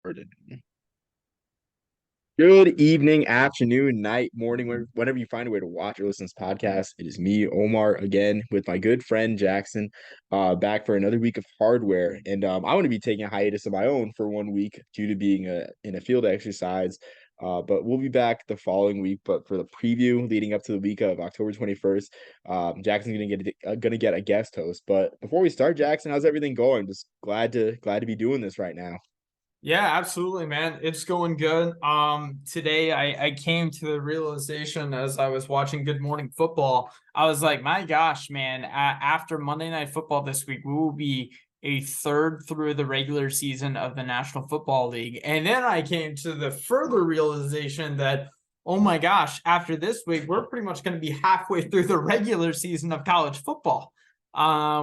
Jordan. Good evening, afternoon, night, morning, whenever you find a way to watch or listen to this podcast. It is me, Omar, again with my good friend Jackson, back for another week of hardware. And I want to be taking a hiatus of my own for 1 week due to being in a field exercise. But we'll be back the following week. But for the preview leading up to the week of October 21st, Jackson's gonna get a guest host. But before we start, Jackson, how's everything going? Just glad to be doing this right now. Yeah, absolutely, man. It's going good. Today I came to the realization as I was watching Good Morning Football. I was like, my gosh, man, after Monday Night Football this week, we will be a third through the regular season of the National Football League. And then I came to the further realization that, oh my gosh, after this week, we're pretty much going to be halfway through the regular season of college football,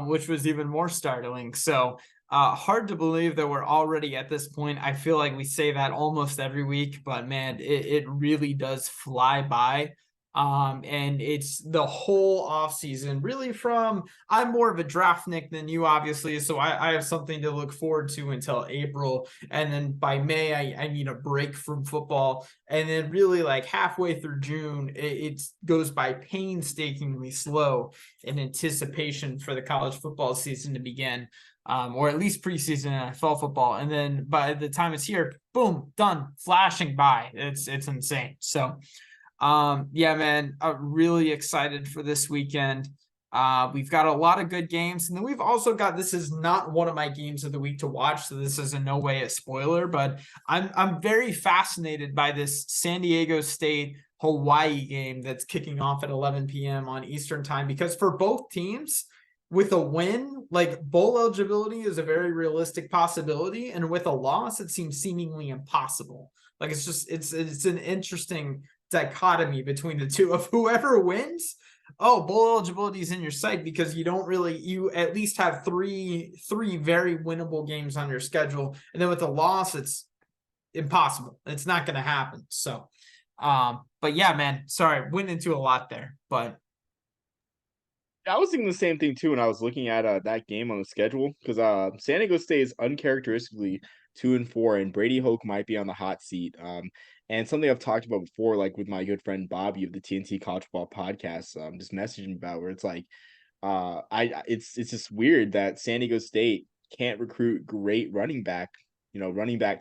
which was even more startling. So, hard to believe that we're already at this point. I feel like we say that almost every week, but man, it really does fly by. And it's the whole off season, really. I'm more of a draft Nick than you, obviously, so I have something to look forward to until April, and then by May I need a break from football, and then really like halfway through June it goes by painstakingly slow in anticipation for the college football season to begin, or at least preseason NFL football. And then by the time it's here, boom, done, flashing by. It's insane. So, yeah, man, I'm really excited for this weekend. We've got a lot of good games, and then we've also got, this is not one of my games of the week to watch, so this is in no way a spoiler, but I'm very fascinated by this San Diego State Hawaii game that's kicking off at 11 p.m. on Eastern time, because for both teams, with a win, like, bowl eligibility is a very realistic possibility, and with a loss, it seems seemingly impossible. Like, it's an interesting dichotomy between the two of whoever wins. Oh, bowl eligibility is in your sight because you at least have three very winnable games on your schedule, and then with a loss, it's impossible. It's not going to happen. So, but yeah, man, sorry, went into a lot there, but I was thinking the same thing too when I was looking at that game on the schedule because San Diego State is uncharacteristically 2-4, and Brady Hoke might be on the hot seat. And something I've talked about before, like with my good friend Bobby of the TNT College Football Podcast, just messaging about where it's like, it's just weird that San Diego State can't recruit great running back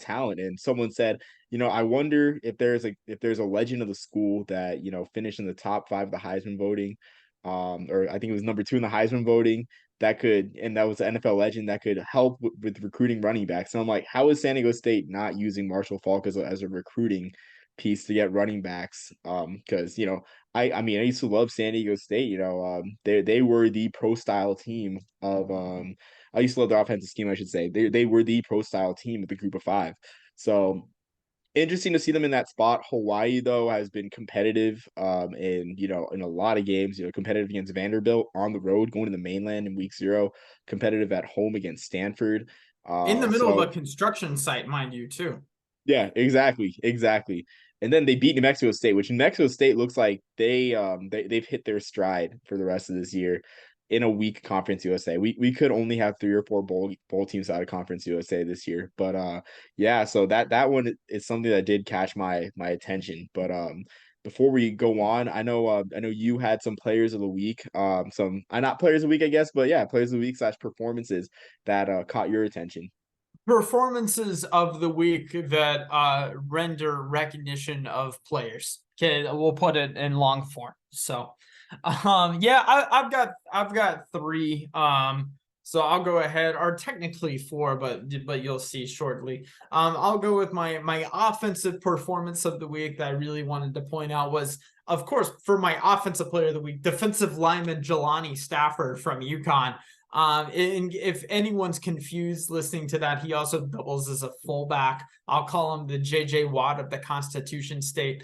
talent. And someone said, I wonder if there's a legend of the school that finished in the top five of the Heisman voting, or I think it was number two in the Heisman voting, and that was an NFL legend that could help with recruiting running backs. And I'm like, how is San Diego State not using Marshall Faulk as a recruiting piece to get running backs? Because I mean, I used to love San Diego State. They were the pro style team of I used to love their offensive scheme, I should say. They were the pro style team of the group of five. So interesting to see them in that spot. Hawaii, though, has been competitive, in a lot of games, competitive against Vanderbilt on the road, going to the mainland in week 0, competitive at home against Stanford. in the middle of a So construction site, mind you, too. yeah, exactly. And then they beat New Mexico State, which New Mexico State looks like they've hit their stride for the rest of this year in a weak Conference USA. We could only have 3 or 4 bowl teams out of Conference USA this year. But yeah, so that one is something that did catch my attention. But before we go on, I know you had some players of the week, some not players of the week, I guess, but yeah, players of the week / performances that caught your attention. Performances of the week that render recognition of players. Okay, we'll put it in long form. So, yeah, I've got three. So I'll go ahead, or technically four, but you'll see shortly. I'll go with my offensive performance of the week that I really wanted to point out was, of course, for my offensive player of the week, defensive lineman Jelani Stafford from UConn. And if anyone's confused listening to that, he also doubles as a fullback. I'll call him the JJ Watt of the Constitution State.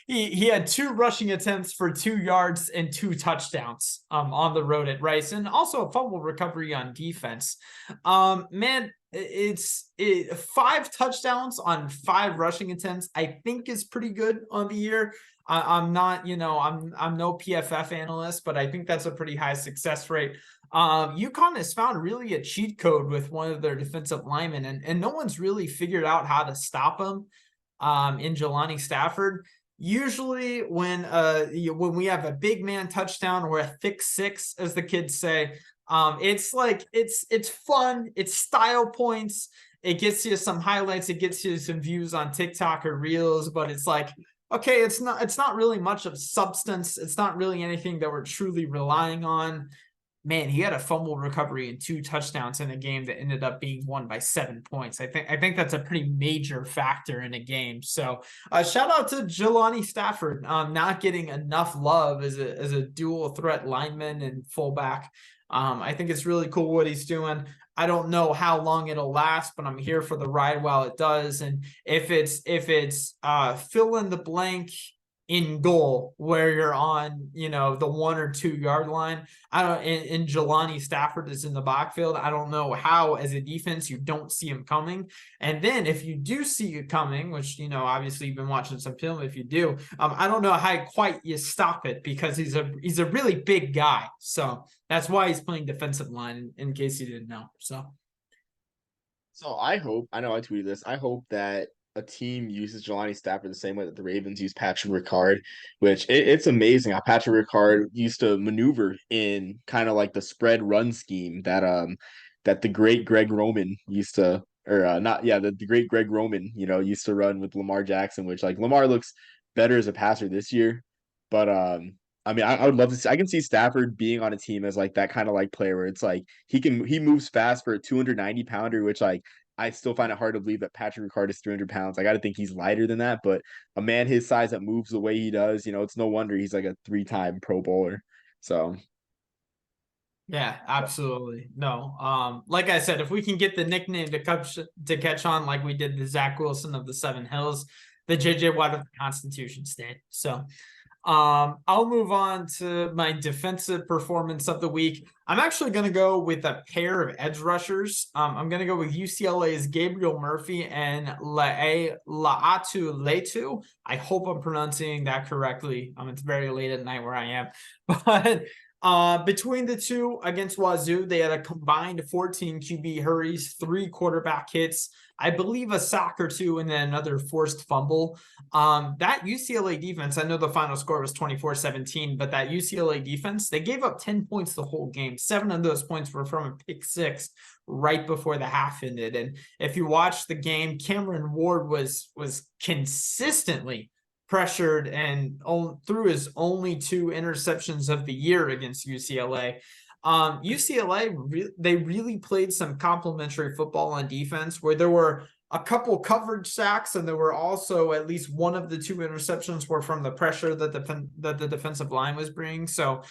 He had 2 rushing attempts for 2 yards and 2 touchdowns on the road at Rice, and also a fumble recovery on defense. Man, it's 5 touchdowns on 5 rushing attempts, I think, is pretty good on the year. I'm not, I'm no PFF analyst, but I think that's a pretty high success rate. UConn has found really a cheat code with one of their defensive linemen, and no one's really figured out how to stop him in Jelani Stafford. Usually when we have a big man touchdown or a thick six, as the kids say, it's like it's fun, it's style points, it gets you some highlights, it gets you some views on TikTok or Reels, but it's like, okay, it's not really much of substance. It's not really anything that we're truly relying on. Man, he had a fumble recovery and 2 touchdowns in a game that ended up being won by 7 points. I think that's a pretty major factor in a game. So shout out to Jelani Stafford, not getting enough love as a dual threat lineman and fullback. I think it's really cool what he's doing. I don't know how long it'll last, but I'm here for the ride while it does. And if it's fill in the blank in goal where you're on, the 1 or 2 yard line. I don't, and Jelani Stafford is in the backfield. I don't know how, as a defense, you don't see him coming. And then if you do see it coming, which, obviously you've been watching some film, if you do, I don't know how quite you stop it, because he's a really big guy. So that's why he's playing defensive line, in case you didn't know. So I know I tweeted this. I hope that a team uses Jelani Stafford the same way that the Ravens use Patrick Ricard, which it's amazing how Patrick Ricard used to maneuver in kind of like the spread run scheme that the great Greg Roman used to, or not, yeah, the great Greg Roman, used to run with Lamar Jackson, which like Lamar looks better as a passer this year. But I mean, I would love to see. I can see Stafford being on a team as like that kind of like player where it's like he moves fast for a 290 pounder, which like I still find it hard to believe that Patrick Ricard is 300 pounds. I got to think he's lighter than that, but a man his size that moves the way he does, it's no wonder he's like a 3-time Pro Bowler. So Yeah, absolutely. No. Like I said, if we can get the nickname to catch on like we did the Zach Wilson of the Seven Hills, the JJ Watt of the Constitution State. So I'll move on to my defensive performance of the week. I'm actually going to go with a pair of edge rushers. I'm going to go with UCLA's Gabriel Murphy and La'atu Letu. I hope I'm pronouncing that correctly. It's very late at night where I am, but between the two against Wazoo, they had a combined 14 QB hurries, 3 quarterback hits, I believe a sack or 2, and then another forced fumble. That UCLA defense, I know the final score was 24-17, but that UCLA defense, they gave up 10 points the whole game. 7 of those points were from a pick 6 right before the half ended. And if you watch the game, Cameron Ward was consistently pressured and threw his only 2 interceptions of the year against UCLA. UCLA, they really played some complimentary football on defense, where there were a couple coverage sacks, and there were also at least one of the 2 interceptions were from the pressure that the defensive line was bringing. So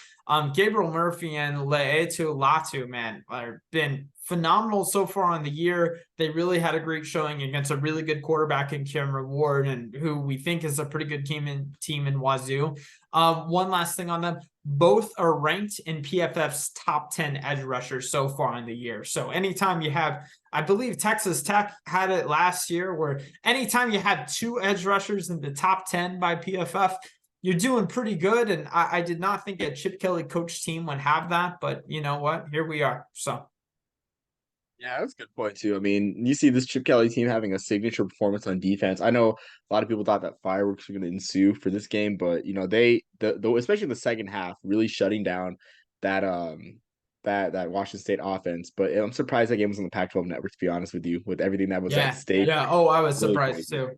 Gabriel Murphy and Le'etu Latu, man, have been phenomenal so far on the year. They really had a great showing against a really good quarterback in Cameron Ward, and who we think is a pretty good team in Wazoo. One last thing on them. Both are ranked in PFF's top 10 edge rushers so far in the year. So anytime you have, I believe Texas Tech had it last year, where anytime you had 2 edge rushers in the top 10 by PFF, you're doing pretty good. And I did not think a Chip Kelly coach team would have that, but you know what? Here we are. So yeah, that's a good point too. I mean, you see this Chip Kelly team having a signature performance on defense. I know a lot of people thought that fireworks were going to ensue for this game, but they especially in the second half, really shutting down that that Washington State offense. But I'm surprised that game was on the Pac-12 network, to be honest with you, with everything that was at stake. Yeah. Oh, I was Really surprised crazy. too.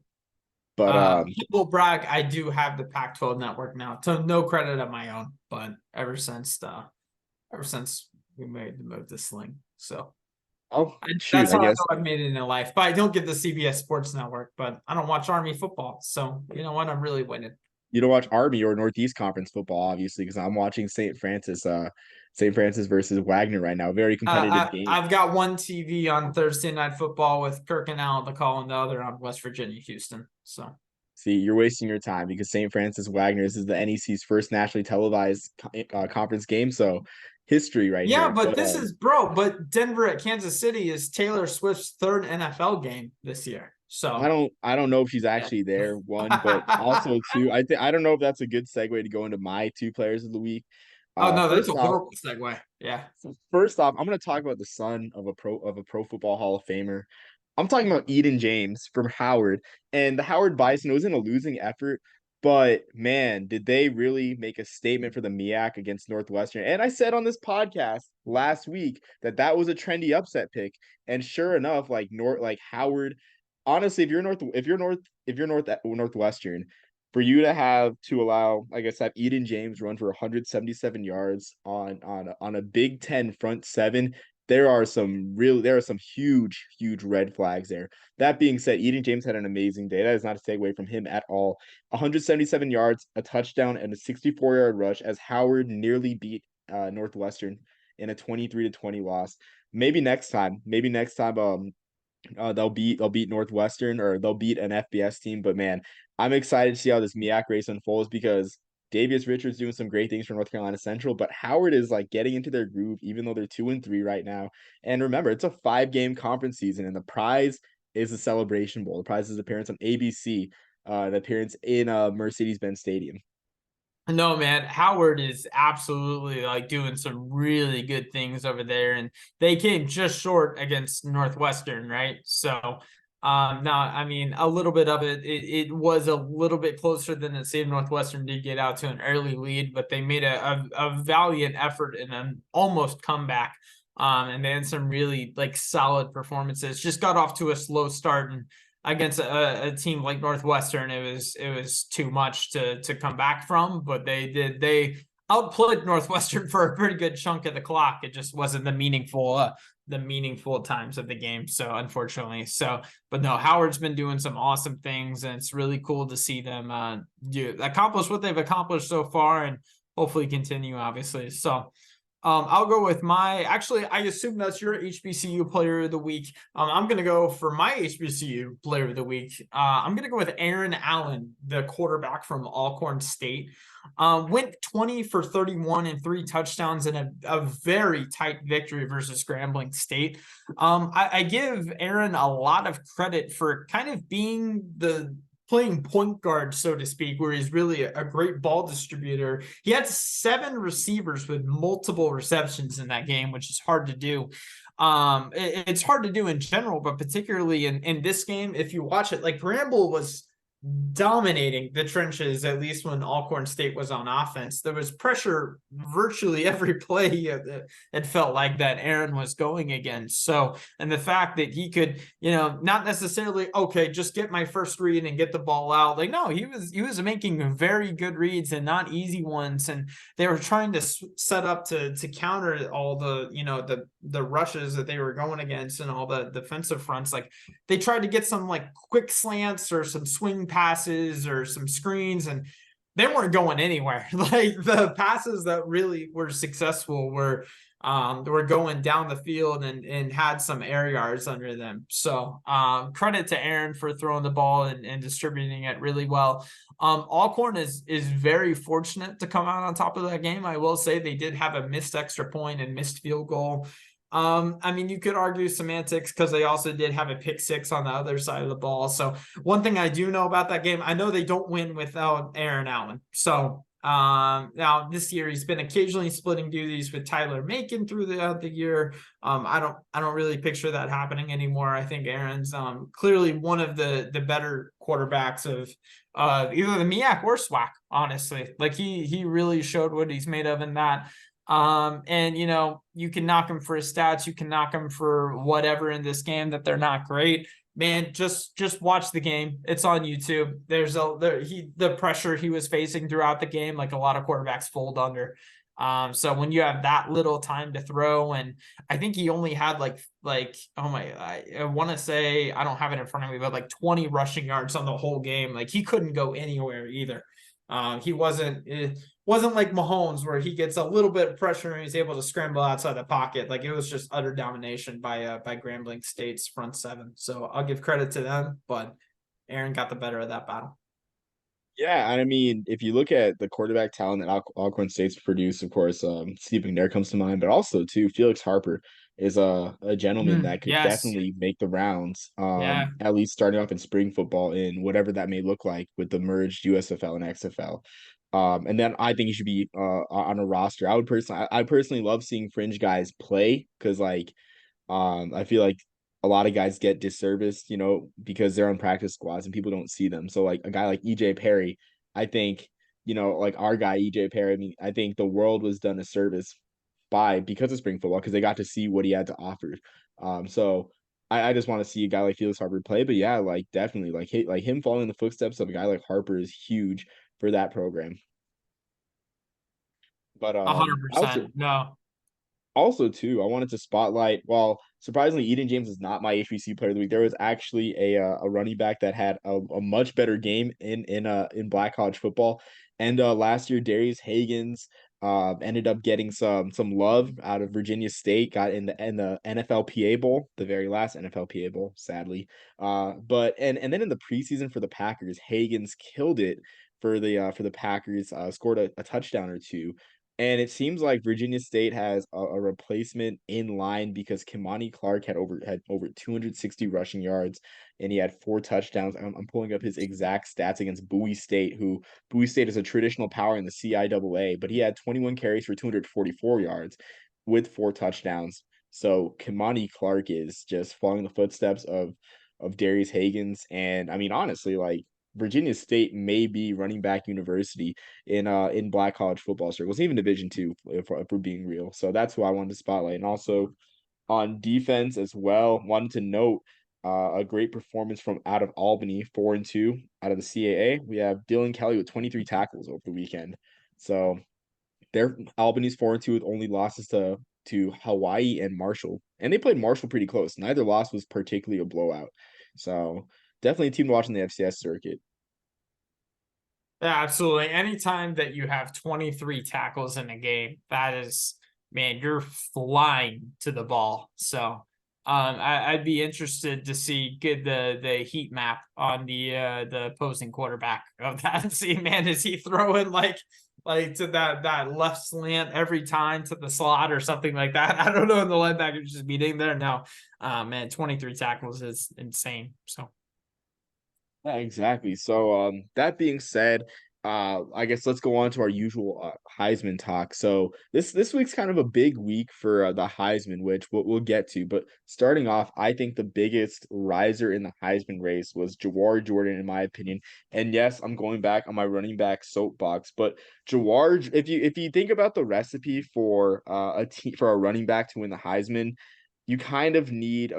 But People brag, I do have the Pac-12 network now, so no credit of my own. But ever since we made the move to Sling, so oh shoot, that's I how I guess know I've made it in life. But I don't get the CBS Sports Network, but I don't watch Army football, so you know what? I'm really winning. you don't watch Army or Northeast Conference football, obviously, because I'm watching St. Francis versus Wagner right now. Very competitive game. I've got one TV on Thursday Night Football with Kirk and Al the call, and the other on West Virginia, Houston. So See, you're wasting your time because St. Francis Wagner, this is the NEC's first nationally televised conference game. So history right yeah, here. but this is but Denver at Kansas City is Taylor Swift's 3rd NFL game this year. So I don't know if she's actually there, one, but also two, I don't know if that's a good segue to go into my 2 players of the week. Oh no, that's a First off, horrible segue. Yeah. I'm going to talk about the son of a Pro Football Hall of Famer. I'm talking about Eden James from Howard, and the Howard Bison. It was in a losing effort, but man, did they really make a statement for the MEAC against Northwestern? And I said on this podcast last week that that was a trendy upset pick, and sure enough, like Howard. Honestly, if you're Northwestern, for you to have to allow, like I said, Eden James run for 177 yards on a Big Ten front seven, there are some huge red flags there. That being said, Eden James had an amazing day. That is not a takeaway from him at all. 177 yards, a touchdown, and a 64-yard rush as Howard nearly beat Northwestern in a 23-20 loss. Maybe next time, they'll beat Northwestern or they'll beat an FBS team. But man, I'm excited to see how this MEAC race unfolds because Davius Richards doing some great things for North Carolina Central, but Howard is like getting into their groove, even though they're 2-3 right now. And remember, it's a 5-game conference season, and the prize is the Celebration Bowl. The prize is appearance on ABC, the appearance in Mercedes-Benz Stadium. No, man, Howard is absolutely like doing some really good things over there, and they came just short against Northwestern, right? So, now I mean, a little bit of it was a little bit closer than the state of Northwestern did get out to an early lead, but they made a valiant effort and an almost comeback. And they had some really like solid performances. Just got off to a slow start, and against a team like Northwestern, it was too much to come back from. But they outplayed Northwestern for a pretty good chunk of the clock. It just wasn't the meaningful times of the game. So unfortunately, but no, Howard's been doing some awesome things, and it's really cool to see them accomplish what they've accomplished so far, and hopefully continue. Obviously, so. I'll go with actually, I assume that's your HBCU player of the week. I'm going to go for my HBCU player of the week. I'm going to go with Aaron Allen, the quarterback from Alcorn State. Went 20 for 31 and 3 touchdowns in a very tight victory versus Grambling State. I give Aaron a lot of credit for kind of being playing point guard, so to speak, where he's really a great ball distributor. He had 7 receivers with multiple receptions in that game, which is hard to do. It's hard to do in general, but particularly in this game, if you watch it, like Bramble was dominating the trenches, at least when Alcorn State was on offense. There was pressure virtually every play. It felt like that Aaron was going against. So, and the fact that he could, not necessarily, okay, just get my first read and get the ball out. Like, no, he was making very good reads and not easy ones. And they were trying to set up to counter all the rushes that they were going against and all the defensive fronts. Like they tried to get some like quick slants or some swing passes or some screens, and they weren't going anywhere. Like the passes that really were successful were going down the field and had some air yards under them. So credit to Aaron for throwing the ball and distributing it really well. Alcorn is very fortunate to come out on top of that game. I will say they did have a missed extra point and missed field goal. I mean, you could argue semantics because they also did have a pick 6 on the other side of the ball. So one thing I do know about that game, I know they don't win without Aaron Allen. So now this year he's been occasionally splitting duties with Tyler Macon through the year. I don't really picture that happening anymore. I think Aaron's clearly one of the better quarterbacks of either the MEAC or SWAC, honestly. Like he really showed what he's made of in that. And you can knock him for his stats, you can knock him for whatever in this game that they're not great. Man, just watch the game. It's on YouTube. There's the pressure he was facing throughout the game, like a lot of quarterbacks fold under. So when you have that little time to throw, and I think he only had I want to say, I don't have it in front of me, but like 20 rushing yards on the whole game. Like he couldn't go anywhere either. He wasn't like Mahomes where he gets a little bit of pressure and he's able to scramble outside the pocket. Like it was just utter domination by Grambling State's front 7. So I'll give credit to them, but Aaron got the better of that battle. Yeah, and I mean, if you look at the quarterback talent that Alcorn State's produced, of course, Steve McNair comes to mind, but also too Felix Harper is a gentleman that could Yes. definitely make the rounds. Yeah. At least starting off in spring football in whatever that may look like with the merged USFL and XFL. And then I think he should be on a roster. I personally love seeing fringe guys play because like I feel like a lot of guys get disserviced, because they're on practice squads and people don't see them. So like a guy like EJ Perry, I think, like our guy EJ Perry, I mean, I think the world was done a service because of spring football because they got to see what he had to offer. So I just want to see a guy like Felix Harper play. But yeah, like definitely like him following the footsteps of a guy like Harper is huge for that program. But A hundred I also percent. No. also too, I wanted to spotlight. While surprisingly, Eden James is not my HBC player of the week. There was actually a running back that had a much better game in Black College football. And last year, Darius Hagans ended up getting some love out of Virginia State. Got in the NFLPA Bowl, the very last NFLPA Bowl, sadly. But and then in the preseason for the Packers, Hagans killed it for the Packers. Scored a touchdown or two. And it seems like Virginia State has a replacement in line because Kimani Clark had over 260 rushing yards and he had 4 touchdowns. I'm pulling up his exact stats against Bowie State, who Bowie State is a traditional power in the CIAA, but he had 21 carries for 244 yards with 4 touchdowns. So Kimani Clark is just following the footsteps of Darius Hagans. And I mean, honestly, like Virginia State may be running back university in black college football circles, even Division II, if we're being real. So that's who I wanted to spotlight. And also on defense as well, wanted to note a great performance from out of Albany, 4-2 out of the CAA. We have Dylan Kelly with 23 tackles over the weekend. So they're Albany's 4-2 with only losses to Hawaii and Marshall. And they played Marshall pretty close. Neither loss was particularly a blowout. So definitely a team to watch in the FCS circuit. Yeah, absolutely. Anytime that you have 23 tackles in a game, that is, man, you're flying to the ball. So I'd be interested to see get the heat map on the opposing quarterback of that. See, man, is he throwing like to that left slant every time to the slot or something like that? I don't know. In the linebacker just beating there. No, man, 23 tackles is insane. So. Yeah, exactly. So, that being said, I guess let's go on to our usual Heisman talk. So this week's kind of a big week for the Heisman, which we'll get to. But starting off, I think the biggest riser in the Heisman race was Jahwar Jordan, in my opinion. And yes, I'm going back on my running back soapbox, but if you think about the recipe for for a running back to win the Heisman, you kind of need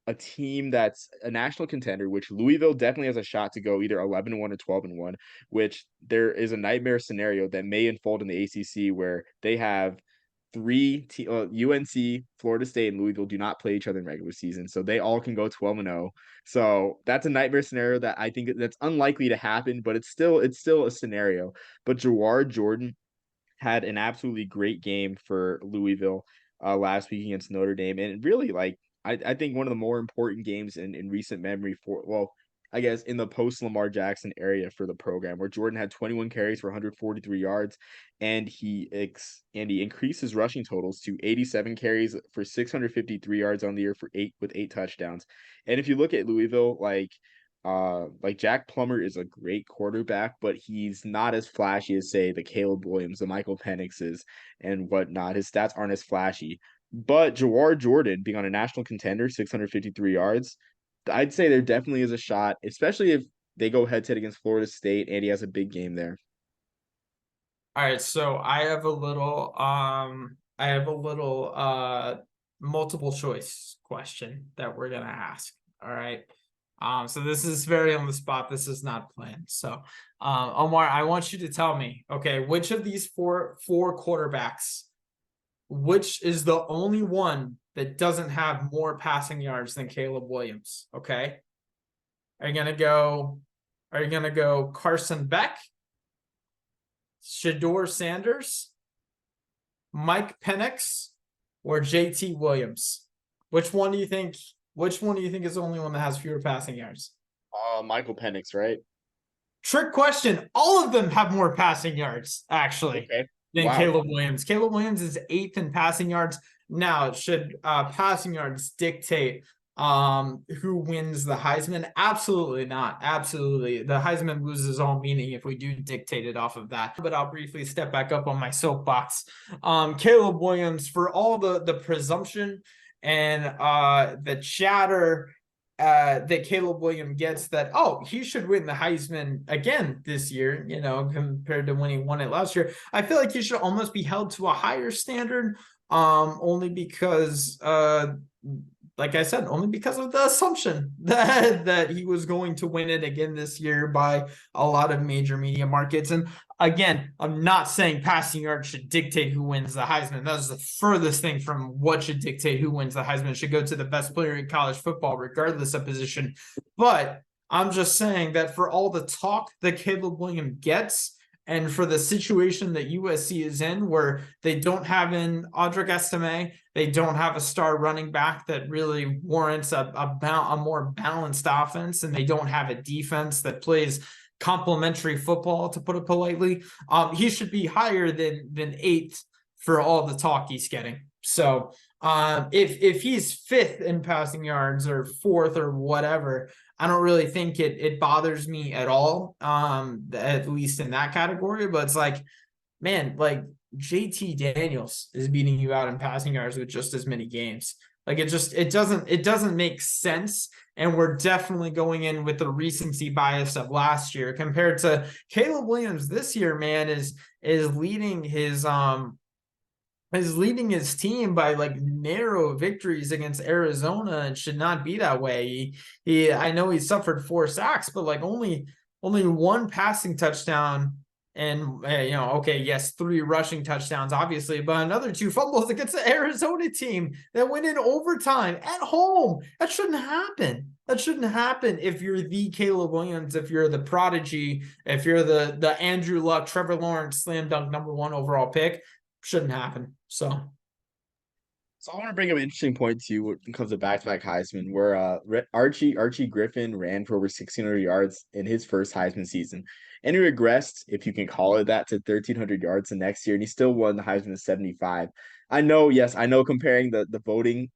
a team that's a national contender, which Louisville definitely has a shot to go either 11-1 or 12-1, which there is a nightmare scenario that may unfold in the ACC where they have UNC, Florida State, and Louisville do not play each other in regular season, so they all can go 12-0. So that's a nightmare scenario that I think that's unlikely to happen, but it's still a scenario. But Jawar Jordan had an absolutely great game for Louisville last week against Notre Dame. And really, like, I think one of the more important games in recent memory I guess in the post Lamar Jackson area for the program, where Jordan had 21 carries for 143 yards, and he increased his rushing totals to 87 carries for 653 yards on the year for 8 touchdowns. And if you look at Louisville, like Jack Plummer is a great quarterback, but he's not as flashy as say the Caleb Williams, the Michael Penixes, and whatnot. His stats aren't as flashy. But Jawar Jordan being on a national contender, 653 yards, I'd say there definitely is a shot, especially if they go head to head against Florida State and he has a big game there. All right, so I have a little multiple choice question that we're gonna ask. All right. So this is very on the spot. This is not planned. So Omar, I want you to tell me, okay, which of these four quarterbacks, which is the only one that doesn't have more passing yards than Caleb Williams? Okay. Are you gonna go Carson Beck, Shador Sanders, Mike Penix, or JT Williams? Which one do you think? Which one do you think is the only one that has fewer passing yards? Michael Penix, right? Trick question. All of them have more passing yards, actually, Okay. than Wow. Caleb Williams. Caleb Williams is eighth in passing yards. Now, should passing yards dictate Who wins the Heisman? Absolutely not. Absolutely. The Heisman loses all meaning if we do dictate it off of that. But I'll briefly step back up on my soapbox. Caleb Williams, for all the presumption and the chatter that Caleb Williams gets that, oh, he should win the Heisman again this year, you know, compared to when he won it last year. I feel like he should almost be held to a higher standard, only because like I said, only because of the assumption that he was going to win it again this year by a lot of major media markets. And again, I'm not saying passing yards should dictate who wins the Heisman. That's the furthest thing from what should dictate who wins the Heisman. It should go to the best player in college football, regardless of position. But I'm just saying that for all the talk that Caleb Williams gets, and for the situation that USC is in, where they don't have an Audric Estime, they don't have a star running back that really warrants a more balanced offense, and they don't have a defense that plays complementary football, to put it politely. He should be higher than eighth for all the talk he's getting. So if he's fifth in passing yards or fourth or whatever, I don't really think it bothers me at all, at least in that category. But it's like, man, like JT Daniels is beating you out in passing yards with just as many games. Like it doesn't make sense. And we're definitely going in with the recency bias of last year compared to Caleb Williams this year, man, is leading his team by like narrow victories against Arizona, and should not be that way. I know he suffered 4 sacks, but like only one passing touchdown, and okay, yes, 3 rushing touchdowns, obviously, but another 2 fumbles against the Arizona team that went in overtime at home. That shouldn't happen. That shouldn't happen if you're the Caleb Williams, if you're the prodigy, if you're the Andrew Luck, Trevor Lawrence slam dunk #1 overall pick. Shouldn't happen. So I want to bring up an interesting point too when it comes to back-to-back Heisman, where Archie Griffin ran for over 1,600 yards in his first Heisman season, and he regressed, if you can call it that, to 1,300 yards the next year, and he still won the Heisman at 75. I know, yes, I know comparing the voting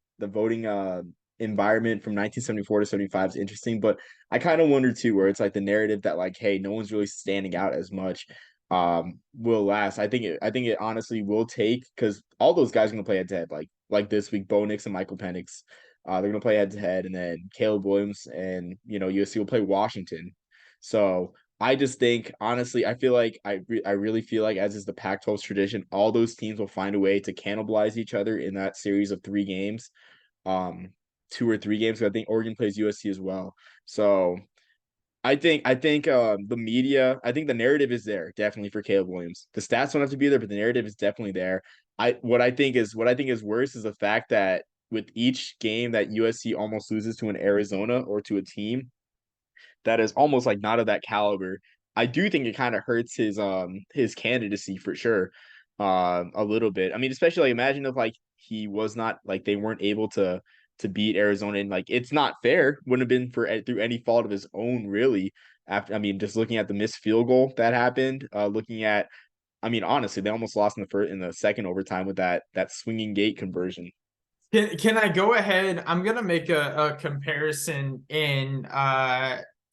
environment from 1974 to 75 is interesting, but I kind of wonder too, where it's like the narrative that like, hey, no one's really standing out as much will last. I think it honestly will take, because all those guys are gonna play head to head, like this week, Bo Nix and Michael Penix. They're gonna play head to head, and then Caleb Williams and USC will play Washington. So I just think, honestly, I feel like I really feel like, as is the Pac-12's tradition, all those teams will find a way to cannibalize each other in that series of 3 games, 2 or 3 games. I think Oregon plays USC as well. So I think the media, I think the narrative is there definitely for Caleb Williams. The stats don't have to be there, but the narrative is definitely there. What I think is worse is the fact that with each game that USC almost loses to an Arizona or to a team that is almost like not of that caliber, I do think it kind of hurts his candidacy for sure, a little bit. I mean, especially like, imagine if like he was not, like, they weren't able to beat Arizona, and like it's not fair. Wouldn't have been for through any fault of his own, really. After, I mean, just looking at the missed field goal that happened, looking at, I mean, honestly, they almost lost in the second overtime with that swinging gate conversion. can I go ahead? I'm gonna make a comparison in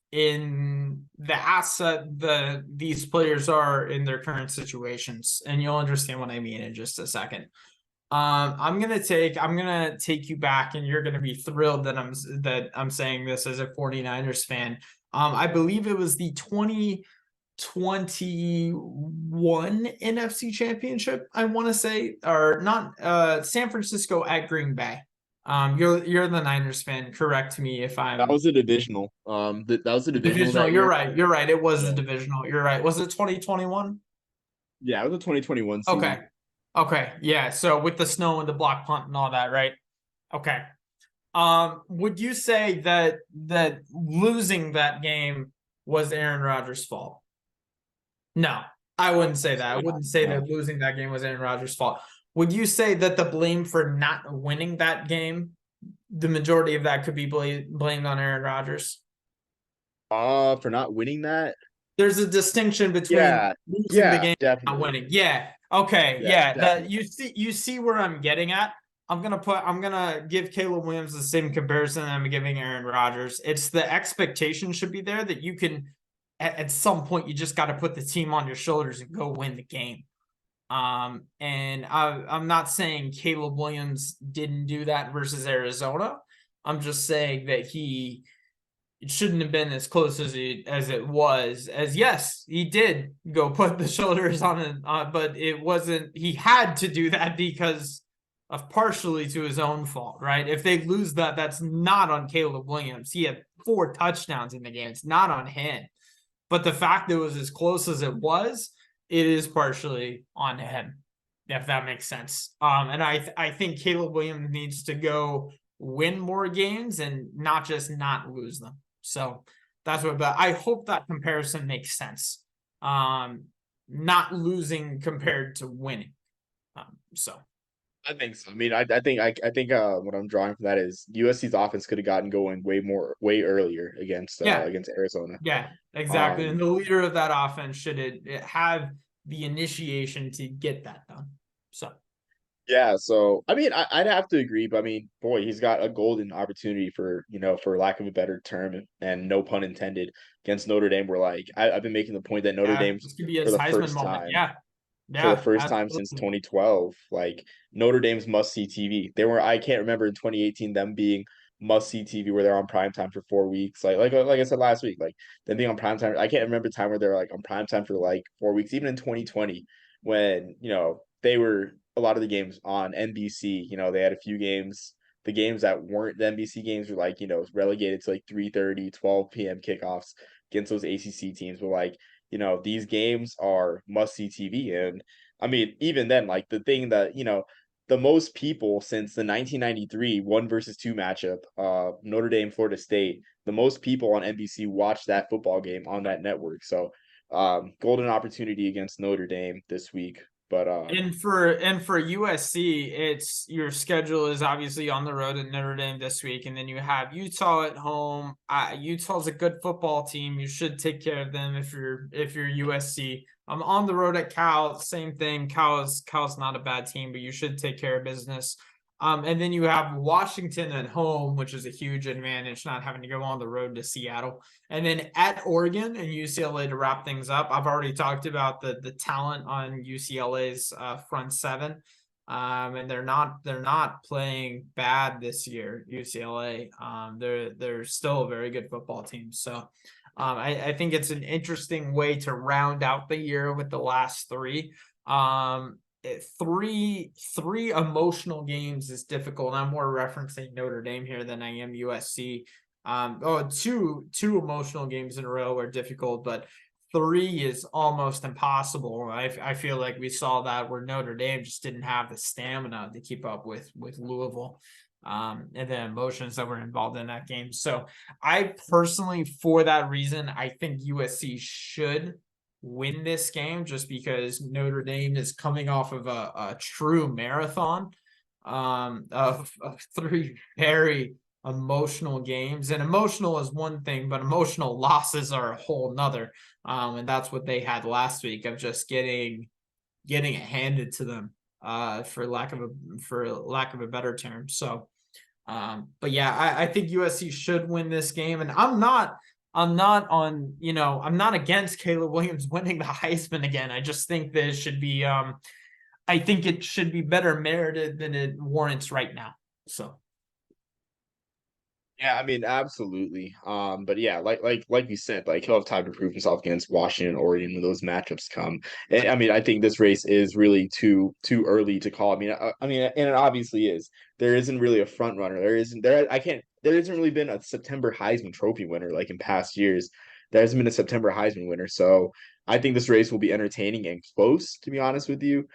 the asset that these players are in their current situations, and you'll understand what I mean in just a second. I'm gonna take you back, and you're gonna be thrilled that I'm saying this as a 49ers fan. I believe it was the 2021 NFC Championship, I want to say, or not, San Francisco at Green Bay. You're the Niners fan. Correct me if That I'm was a divisional. That was a divisional divisional. that You're year. right. You're right. It was the Yeah, divisional. You're right. Was it 2021? yeah, it was a 2021 Okay. season. Okay. Yeah. So with the snow and the block punt and all that, right? Okay. Would you say that losing that game was Aaron Rodgers' fault? No, I wouldn't say that. I Absolutely wouldn't say not. that losing that game was Aaron Rodgers' fault. Would you say that the blame for not winning that game, the majority of that could be blamed on Aaron Rodgers? For not winning that. There's a distinction between Yeah, losing the yeah, game and not definitely. winning. Yeah. Okay. Yeah, Yeah. That definitely. you see where I'm getting at. I'm gonna give Caleb Williams the same comparison I'm giving Aaron Rodgers. It's the expectation should be there that you can at some point you just got to put the team on your shoulders and go win the game. And I'm not saying Caleb Williams didn't do that versus Arizona. I'm just saying that it shouldn't have been as close as it was. As yes, he did go put the shoulders on it, but it wasn't. He had to do that because of partially to his own fault, right? If they lose that, that's not on Caleb Williams. He had 4 touchdowns in the game. It's not on him. But the fact that it was as close as it was, it is partially on him, if that makes sense. And I think Caleb Williams needs to go win more games and not just not lose them. So that's what. But I hope that comparison makes sense. Not losing compared to winning. So I think so. I mean, I think what I'm drawing from that is USC's offense could have gotten going way earlier yeah, against Arizona. yeah, exactly. And Um, the leader of that offense should it have the initiation to get that done. So yeah, so I mean, I'd have to agree, but I mean, boy, he's got a golden opportunity for for lack of a better term, and no pun intended, against Notre Dame. Where like I've been making the point that Notre yeah, Dame's this could be for his the Heisman first moment. time Yeah, yeah, since absolutely. 2012. Like Notre Dame's must see TV. They were I can't remember in 2018 them being must see TV where they're on prime time for 4 weeks. Like I said last week, like them being on prime time. I can't remember a time where they're like on prime time for like 4 weeks. Even in 2020, when they were a lot of the games on NBC. They had a few games. The games that weren't the NBC games were like relegated to like 3:30, 12 p.m. kickoffs against those ACC teams. But like these games are must see TV. And I mean, even then, like the thing that, the most people since the 1993 one versus two matchup, Notre Dame, Florida State, the most people on NBC watched that football game on that network. So, golden opportunity against Notre Dame this week. But, And for USC, it's your schedule is obviously on the road at Notre Dame this week, and then you have Utah at home. Utah's a good football team. You should take care of them if you're USC. I'm on the road at Cal. Same thing. Cal's not a bad team, but you should take care of business. And then you have Washington at home, which is a huge advantage, not having to go on the road to Seattle. And then at Oregon and UCLA to wrap things up. I've already talked about the talent on UCLA's front seven. And they're not playing bad this year, UCLA. They're still a very good football team. So I think it's an interesting way to round out the year with the last 3. Three emotional games is difficult. I'm more referencing Notre Dame here than I am USC. Two emotional games in a row are difficult, but 3 is almost impossible. I feel like we saw that where Notre Dame just didn't have the stamina to keep up with Louisville, and the emotions that were involved in that game. So I personally, for that reason, I think USC should win this game just because Notre Dame is coming off of a true marathon of 3 very emotional games. And emotional is one thing, but emotional losses are a whole nother. And that's what they had last week of just getting it handed to them, for lack of a better term. So but yeah, I think USC should win this game. And I'm not against Caleb Williams winning the Heisman again. I just think that it should be I think it should be better merited than it warrants right now. So yeah, I mean, absolutely. But yeah, like you said, like he'll have time to prove himself against Washington, Oregon when those matchups come. And I mean, I think this race is really too early to call. I mean, and it obviously is. There isn't really a front runner. There isn't really been a September Heisman Trophy winner like in past years. There hasn't been a September Heisman winner. So I think this race will be entertaining and close, to be honest with you.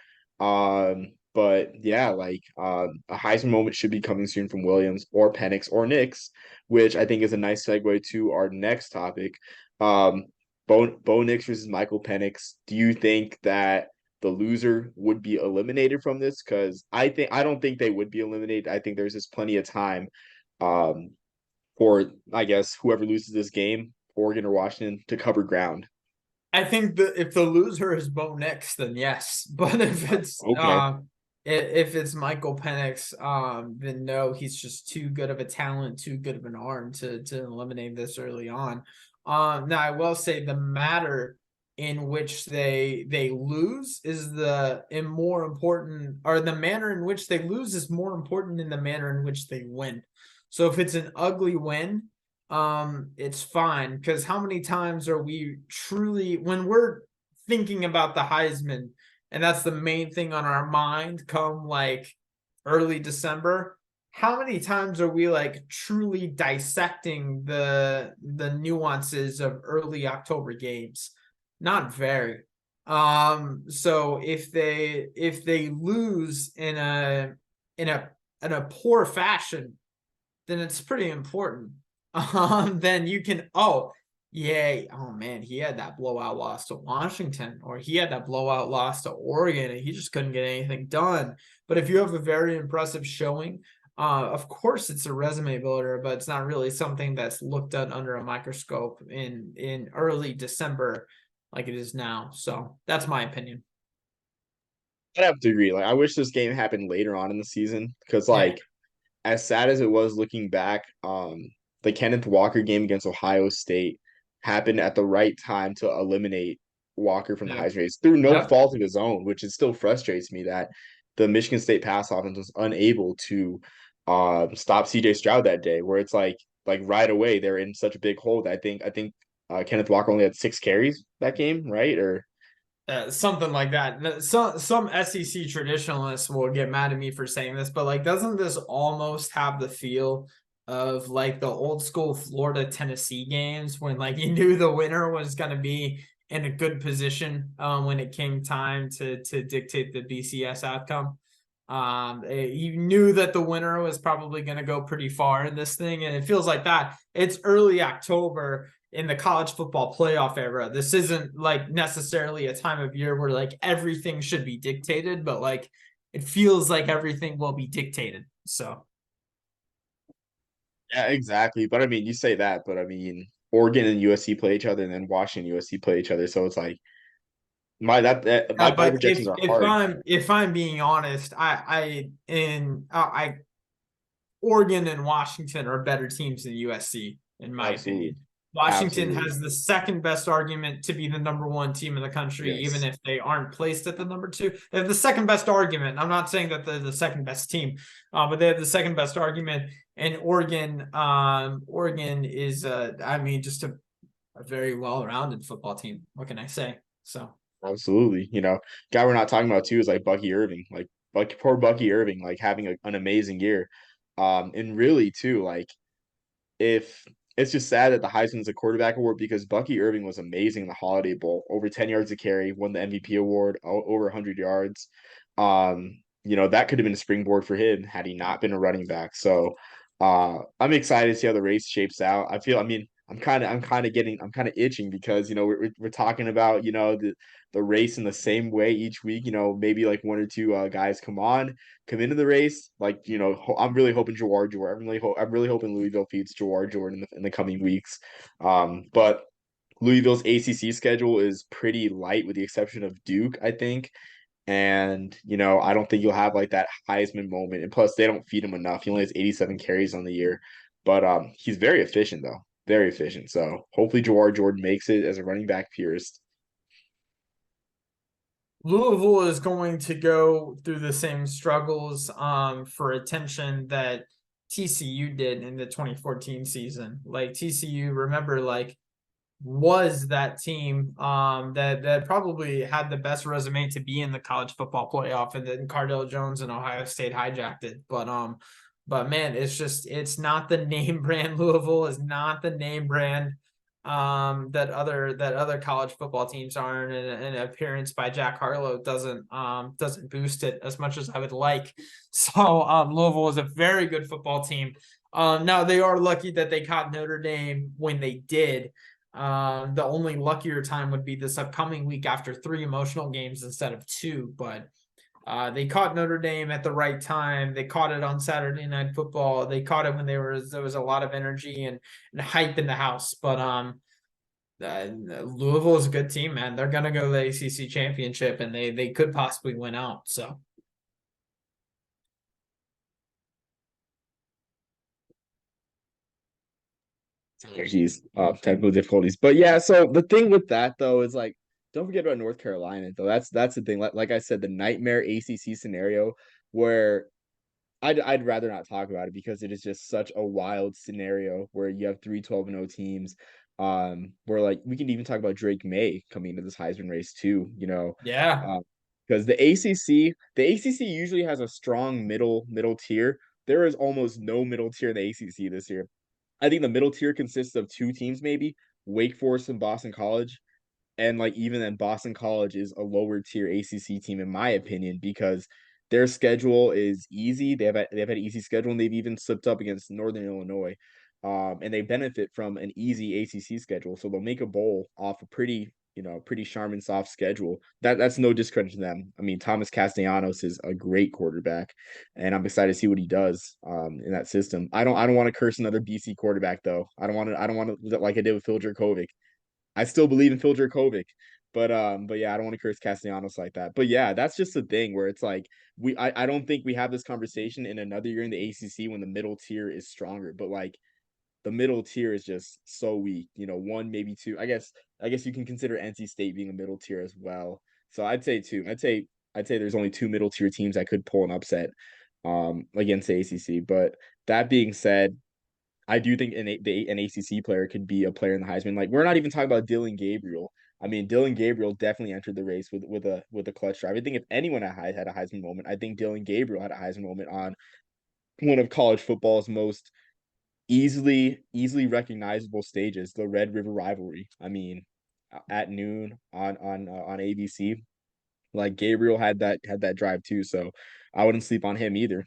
But yeah, like a Heisman moment should be coming soon from Williams or Penix or Nix, which I think is a nice segue to our next topic. Um, Bo Nix versus Michael Penix. Do you think that the loser would be eliminated from this? Because I don't think they would be eliminated. I think there's just plenty of time um, for I guess whoever loses this game, Oregon or Washington, to cover ground. I think that if the loser is Bo Nix, then yes. But if it's Okay. if it's Michael Penix, then no, he's just too good of a talent, too good of an arm to eliminate this early on. Now I will say the matter in which they lose is more important, or the manner in which they lose is more important than the manner in which they win. So if it's an ugly win, it's fine, because how many times are we truly, when we're thinking about the Heisman, and that's the main thing on our mind come like early December, how many times are we like truly dissecting the nuances of early October games? Not very. So if they lose in a in a poor fashion, then it's pretty important. Then you can, oh, yeah, oh man, he had that blowout loss to Washington, or he had that blowout loss to Oregon, and he just couldn't get anything done. But if you have a very impressive showing, of course it's a resume builder, but it's not really something that's looked at under a microscope in early December like it is now. So that's my opinion. I'd have to agree. Like, I wish this game happened later on in the season because, Yeah, like, as sad as it was looking back, the Kenneth Walker game against Ohio State happened at the right time to eliminate Walker from the yeah, Heisman race through no yep. fault of his own, which it still frustrates me that the Michigan State pass offense was unable to stop CJ Stroud that day, where it's like right away they're in such a big hole that I think Kenneth Walker only had 6 carries that game, right? Or Something like that. Some SEC traditionalists will get mad at me for saying this, but like, doesn't this almost have the feel of like the old school Florida Tennessee games when like you knew the winner was going to be in a good position when it came time to dictate the BCS outcome. You knew that the winner was probably going to go pretty far in this thing, and it feels like that. It's early October in the college football playoff era. This isn't like necessarily a time of year where like everything should be dictated, but like it feels like everything will be dictated. So yeah, exactly. But I mean, you say that, but I mean, Oregon and USC play each other, and then Washington and USC play each other. So it's like my but projections are if hard. I'm being honest, I Oregon and Washington are better teams than USC, in my Absolutely. opinion. Washington Absolutely. has the second best argument to be the number one team in the country, even Yes. if they aren't placed at the number two. They have the second best argument. I'm not saying that they're the second best team, but they have the second best argument. And Oregon is, I mean, just a very well-rounded football team. What can I say? So. Absolutely. Guy we're not talking about too is like Bucky Irving. Like poor Bucky Irving, like having an amazing year. And really too, like if it's just sad that the Heisman's a quarterback award because Bucky Irving was amazing in the Holiday Bowl, over 10 yards a carry, won the MVP award, over 100 yards. That could have been a springboard for him had he not been a running back. So, I'm excited to see how the race shapes out. I mean, I'm kind of itching because we're talking about the race in the same way each week. Maybe like one or two guys come into the race. Like I'm really hoping Jahwar Jordan. I'm really hoping Louisville feeds Jahwar Jordan in the coming weeks. But Louisville's ACC schedule is pretty light with the exception of Duke, I think. And I don't think you'll have like that Heisman moment. And plus, they don't feed him enough. He only has 87 carries on the year, but he's very efficient though, very efficient. So hopefully, Jawhar Jordan makes it as a running back purist. Louisville is going to go through the same struggles for attention that TCU did in the 2014 season. Like TCU, remember, like was that team that probably had the best resume to be in the college football playoff, and then Cardell Jones and Ohio State hijacked it. But man, it's not the name brand. Louisville is not the name brand that other college football teams are, and an appearance by Jack Harlow doesn't boost it as much as I would like. So Louisville is a very good football team. Now they are lucky that they caught Notre Dame when they did. The only luckier time would be this upcoming week after 3 emotional games instead of 2. But they caught Notre Dame at the right time. They caught it on Saturday Night Football. They caught it when there was a lot of energy and hype in the house. But Louisville is a good team, man. They're gonna go to the ACC championship, and they could possibly win out. So Jeez, technical difficulties. But yeah, so the thing with that though is like, don't forget about North Carolina though. That's the thing. Like I said, the nightmare ACC scenario where I'd rather not talk about it because it is just such a wild scenario where you have three 12-0 teams. Where like we can even talk about Drake May coming into this Heisman race too, Yeah. because the ACC usually has a strong middle tier. There is almost no middle tier in the ACC this year. I think the middle tier consists of two teams, maybe Wake Forest and Boston College. And like even then, Boston College is a lower tier ACC team in my opinion because their schedule is easy. They've had an easy schedule and they've even slipped up against Northern Illinois, and they benefit from an easy ACC schedule. So they'll make a bowl off a pretty Charmin soft schedule. That's no discredit to them. I mean, Thomas Castellanos is a great quarterback, and I'm excited to see what he does in that system. I don't want to curse another BC quarterback though. I don't want to like I did with Phil Jurkovec. I still believe in Phil Jurkovec, but yeah, I don't want to curse Castellanos like that. But yeah, that's just the thing where it's like I don't think we have this conversation in another year in the ACC when the middle tier is stronger. But like the middle tier is just so weak. One maybe two. I guess you can consider NC State being a middle tier as well. So I'd say two. I'd say there's only two middle tier teams that could pull an upset against the ACC. But that being said, I do think an ACC player could be a player in the Heisman. Like we're not even talking about Dylan Gabriel. I mean, Dylan Gabriel definitely entered the race with a clutch drive. I think if anyone had a Heisman moment, I think Dylan Gabriel had a Heisman moment on one of college football's most easily recognizable stages, the Red River rivalry. I mean, at noon on ABC, like Gabriel had that drive too. So I wouldn't sleep on him either.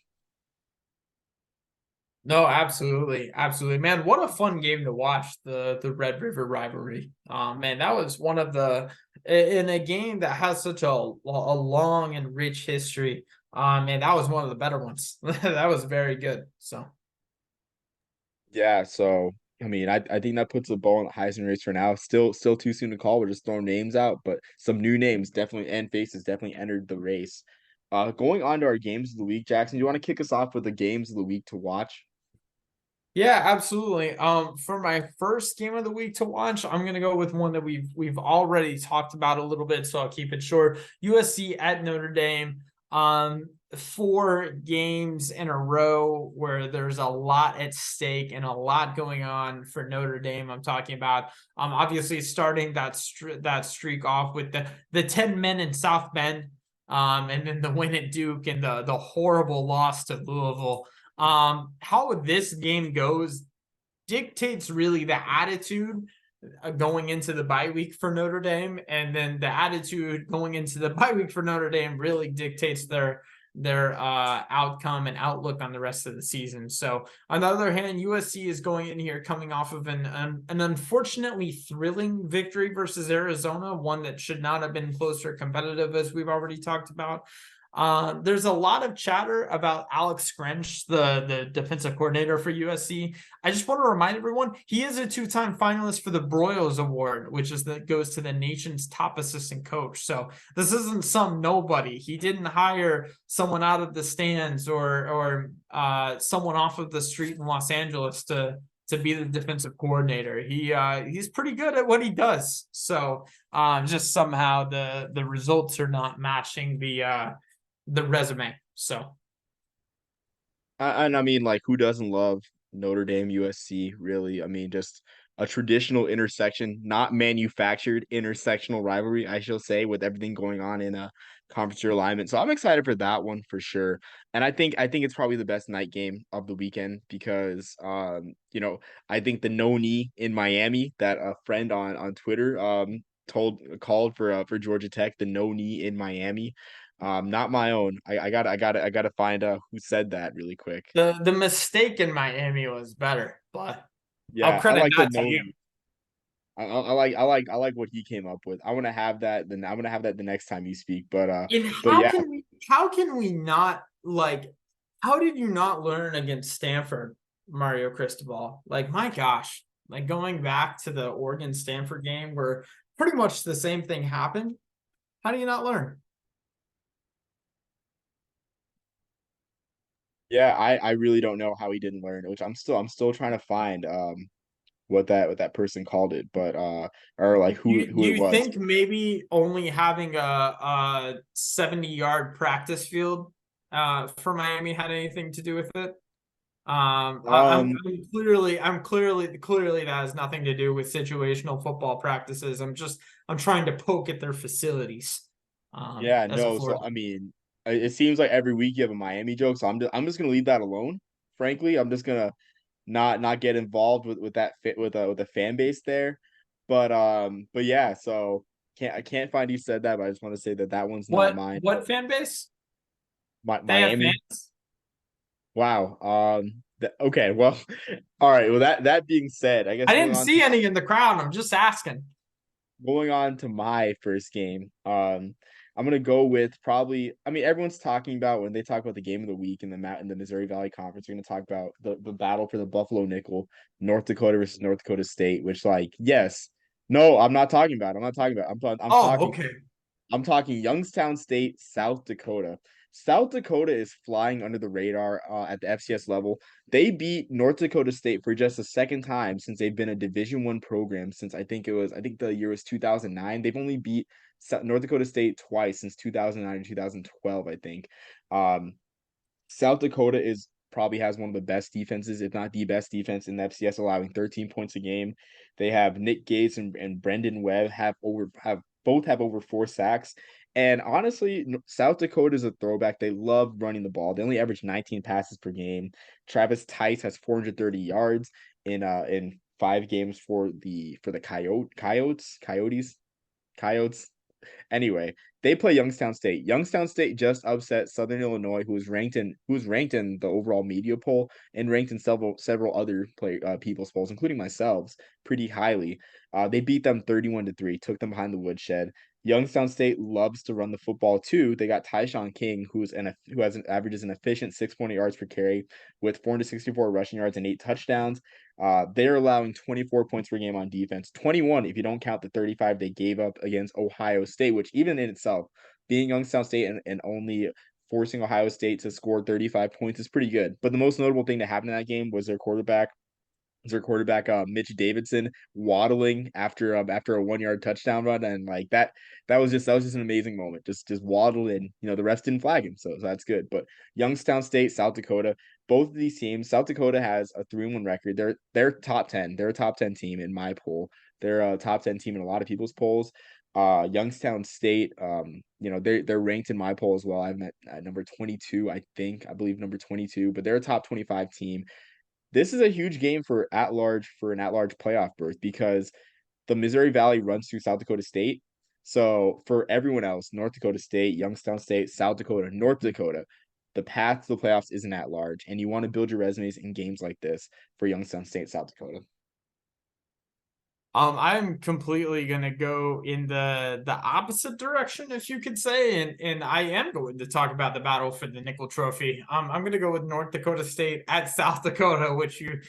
No, absolutely, absolutely, man. What a fun game to watch, the Red River rivalry. Man, that was one of the in a game that has such a long and rich history. Man, that was one of the better ones. That was very good. So Yeah, so I mean, I think that puts a ball in the Heisman race for now. Still too soon to call. We're just throwing names out, but some new names definitely and faces definitely entered the race. Going on to our games of the week, Jackson, do you want to kick us off with the games of the week to watch? yeah, absolutely. For my first game of the week to watch, I'm gonna go with one that we've already talked about a little bit, so I'll keep it short. USC at Notre Dame. 4 games in a row where there's a lot at stake and a lot going on for Notre Dame. I'm talking about obviously starting that streak off with the 10 men in South Bend, and then the win at Duke and the horrible loss to Louisville. How this game goes dictates really the attitude going into the bye week for Notre Dame, and then the attitude going into the bye week for Notre Dame really dictates their outcome and outlook on the rest of the season. So on the other hand, USC is going in here coming off of an unfortunately thrilling victory versus Arizona, one that should not have been close or competitive, as we've already talked about. There's a lot of chatter about Alex Grinch, the defensive coordinator for USC. I just want to remind everyone he is a 2-time finalist for the Broyles Award, which is that goes to the nation's top assistant coach. So this isn't some nobody. He didn't hire someone out of the stands or someone off of the street in Los Angeles to be the defensive coordinator. He's pretty good at what he does. So just somehow the results are not matching the resume. So And I mean, like, who doesn't love Notre Dame USC, really? I mean, just a traditional intersection, not manufactured intersectional rivalry, I shall say, with everything going on in a conference year alignment. So I'm excited for that one for sure. And I think it's probably the best night game of the weekend because I think the no knee in Miami that a friend on Twitter told called for Georgia Tech, the no knee in Miami. Not my own. I gotta find out who said that really quick. the mistake in Miami was better, but I'll Yeah, I credit like the that to no you. knee. I like what he came up with. I want to have that. Then I want to have that the next time you speak. And But yeah, how can we not like how did you not learn against Stanford, Mario Cristobal? Like my gosh, like going back to the Oregon Stanford game where pretty much the same thing happened. How do you not learn? yeah, I really don't know how he didn't learn, which I'm still trying to find. what that person called it, but or like Do who it you was. think maybe only having a 70-yard practice field for Miami had anything to do with it? Um, I'm clearly that has nothing to do with situational football practices. I'm trying to poke at their facilities yeah, as a no. So Florida. I mean, it seems like every week you have a Miami joke. So I'm just gonna leave that alone. Frankly, I'm just gonna not get involved with that fit with a fan base there. But yeah. So I can't find who said that, but I just want to say that that one's not mine. What fan base? They have Miami. fans? Wow. Okay. Well, all right. Well, that being said, I guess I didn't see any in the crowd. I'm just asking. going on to my first game. I'm gonna go with probably. I mean, everyone's talking about when they talk about the game of the week in the Missouri Valley Conference. They're gonna talk about the battle for the Buffalo Nickel, North Dakota versus North Dakota State. Which, like, yes, no, I'm not talking about. I'm not talking about. Oh, okay. I'm talking Youngstown State, South Dakota. South Dakota is flying under the radar at the FCS level. They beat North Dakota State for just the second time since they've been a Division One program since I think the year was 2009. They've only beat North Dakota State twice since 2009 and 2012, I think. Um, South Dakota is probably has one of the best defenses, if not the best defense in the FCS, allowing 13 points a game. They have Nick Gates and Brendan Webb have over 4 sacks. And honestly, South Dakota is a throwback. They love running the ball. They only average 19 passes per game. Travis Tice has 430 yards in 5 games for the Coyotes. Anyway, they play Youngstown State. Youngstown State just upset Southern Illinois, who was ranked in the overall media poll and ranked in several other people's polls, including myself, pretty highly. They beat them 31-3, took them behind the woodshed. Youngstown State loves to run the football too. They got Tyshawn King, averages an efficient 6.8 yards per carry with 464 rushing yards and 8 touchdowns. They're allowing 24 points per game on defense, 21 if you don't count the 35 they gave up against Ohio State, which even in itself, being Youngstown State and only forcing Ohio State to score 35 points is pretty good. But the most notable thing to happen in that game was Mitch Davidson waddling after a 1 yard touchdown run, and like that was just an amazing moment. Just waddled, and the refs didn't flag him, so that's good. But Youngstown State, South Dakota, both of these teams, South Dakota has a 3-1 record. They're top 10. They're a top 10 team in my poll. They're a top 10 team in a lot of people's polls. Youngstown State, they're ranked in my poll as well. I'm at number 22, I believe number 22, but they're a top 25 team. This is a huge game for an at-large playoff berth because the Missouri Valley runs through South Dakota State. So for everyone else, North Dakota State, Youngstown State, South Dakota, North Dakota, the path to the playoffs isn't at large, and you want to build your resumes in games like this for Youngstown State, South Dakota. I'm completely gonna go in the opposite direction, if you could say, and I am going to talk about the battle for the Nickel Trophy. I'm gonna go with North Dakota State at South Dakota, which you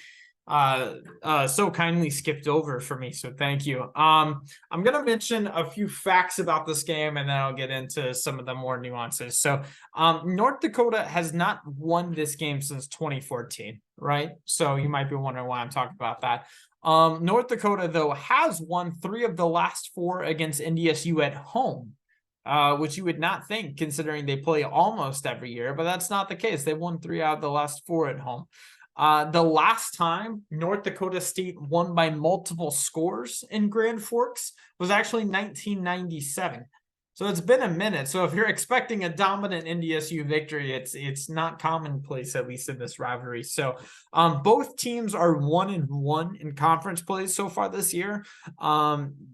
so kindly skipped over for me, so thank you. I'm gonna mention a few facts about this game, and then I'll get into some of the more nuances. So North Dakota has not won this game since 2014, right? So you might be wondering why I'm talking about that. North Dakota, though, has won 3 of the last 4 against NDSU at home, which you would not think considering they play almost every year, but that's not the case. They won 3 out of the last 4 at home. The last time North Dakota State won by multiple scores in Grand Forks was actually 1997. So it's been a minute. So if you're expecting a dominant NDSU victory, it's not commonplace, at least in this rivalry. So both teams are 1-1 in conference play so far this year. 1-2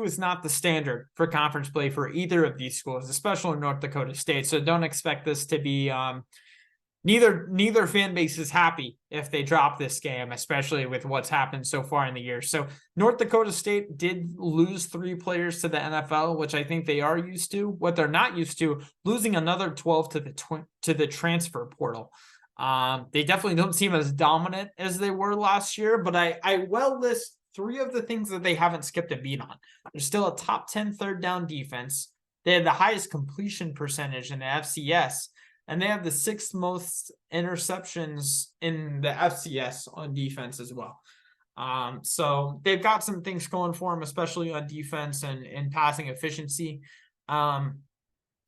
is not the standard for conference play for either of these schools, especially North Dakota State. So don't expect this to be neither fan base is happy if they drop this game, especially with what's happened so far in the year. So North Dakota State did lose 3 players to the NFL, which I think they are used to. What they're not used to, losing another 12 to the transfer portal. They definitely don't seem as dominant as they were last year, but I will list 3 of the things that they haven't skipped a beat on. They're still a top 10 third down defense. They had the highest completion percentage in the FCS. and they have the 6th most interceptions in the FCS on defense as well. So they've got some things going for them, especially on defense and passing efficiency.